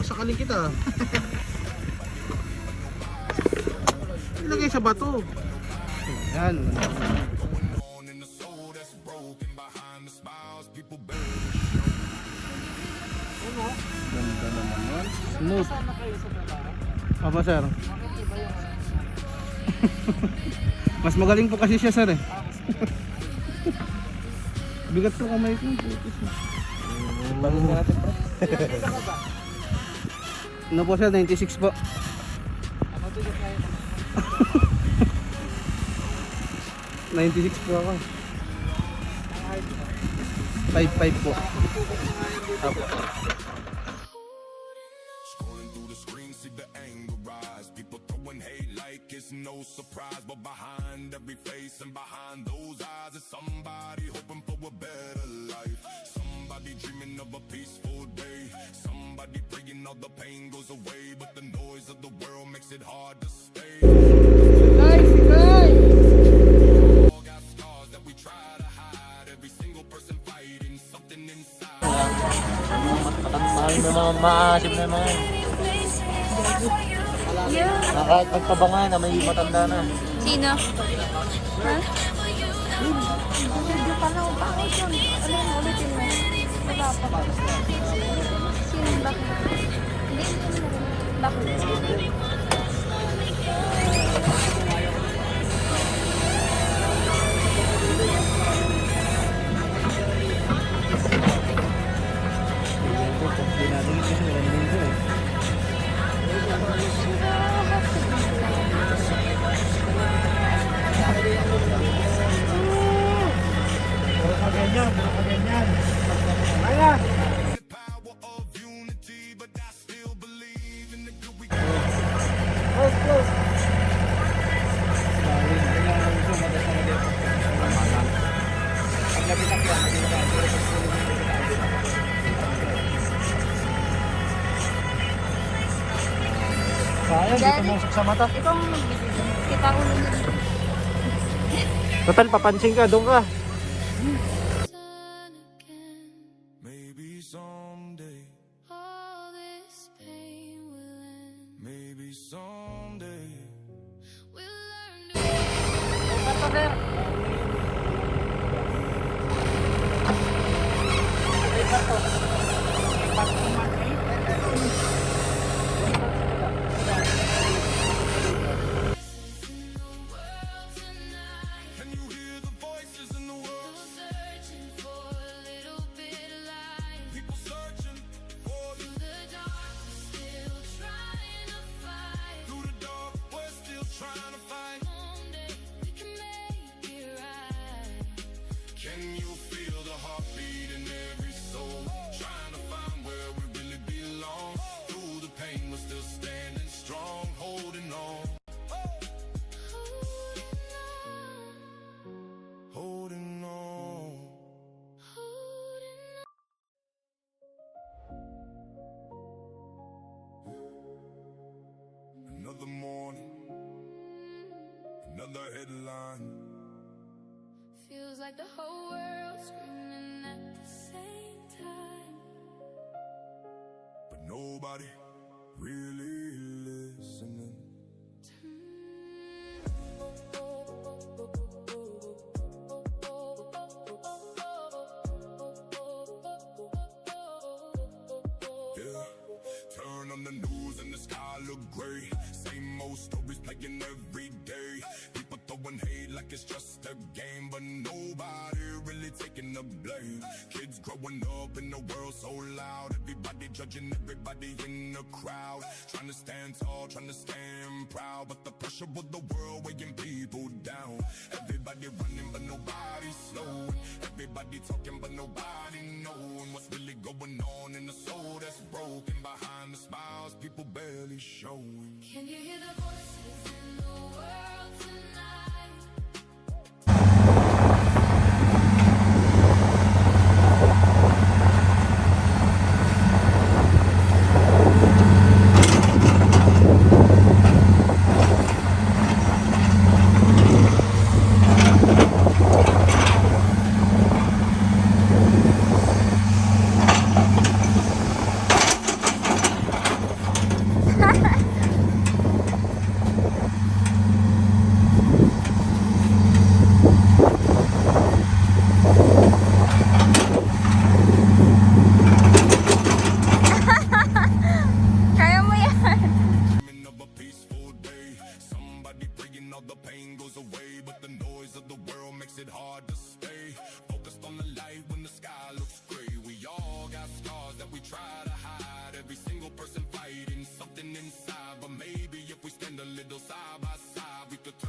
sasakalin kita. Ilagay sa bato. Yan. Ganda naman yun. Smooth. Apa sir? Mas magaling po kasi siya sir eh. Bigat ko kamay ko. Balik na natin pre. Ano po sir? 96 po. Ano bigat na yun? 96 po ako. 5'5 po. Apo. No surprise, but behind every face and behind those eyes is somebody hoping for a better life. Somebody dreaming of a peaceful day. Somebody praying all the pain goes away, but the noise of the world makes it hard to stay. Nice, nice. All got scars that we try to hide. Every single person fighting something inside. Mahal na mga maasim naman. Kahit magpabangan na may matanda na. Sino? Ha? Video ka na. Bakit yun? Alin, ulitin mo. Wala pa. Sino bakit? Bakit? Sayang, dito musok sa mata. Ikaw ang magbibigay. Kita ko lang dito. Total, papansin ka, doon ka. Maybe someday, all this pain will end. Maybe someday, we'll learn to... Can you hear the voices in the world? Searching for a little bit of light. People searching for you. Through the dark, we're still trying to fight. Through the dark, we're still trying to fight. Someday we can make it right. Can you feel the heartbeat in every soul? Trying to find where we really belong. Through the pain, we're still standing strong, holding on. Holding on. Another morning, another headline. Feels like the whole world's screaming at the same time, but nobody really listening. Yeah, turn on the news and the sky look gray. Same old stories playing every day. People throwing hate like it's just a game, but nobody really taking the blame. Kids growing up in the world so loud, everybody judging everybody in the crowd. Trying to stand tall, trying to stand proud, but the pressure of the world weighing people down. Everybody running but nobody slowing. Everybody talking but nobody knowing what's really going on in the soul that's broken. Behind the smiles, people barely showing. Can you hear the voices in the world tonight?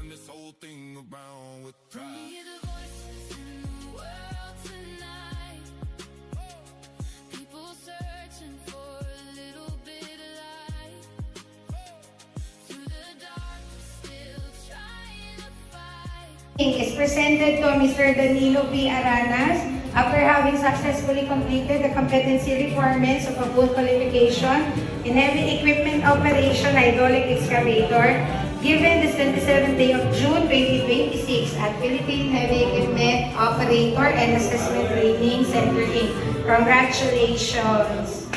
this whole thing around with pride. Hear the voices in the world tonight. People searching for a little bit of light. Through the dark, still trying to fight. Is presented to Mr. Danilo B. Aranas after having successfully completed the competency requirements of a full qualification in heavy equipment operation hydraulic excavator given the 27th day of June 2026 at Philippine Heavy Equipment Operator and Assessment Training Center Inc. Congratulations!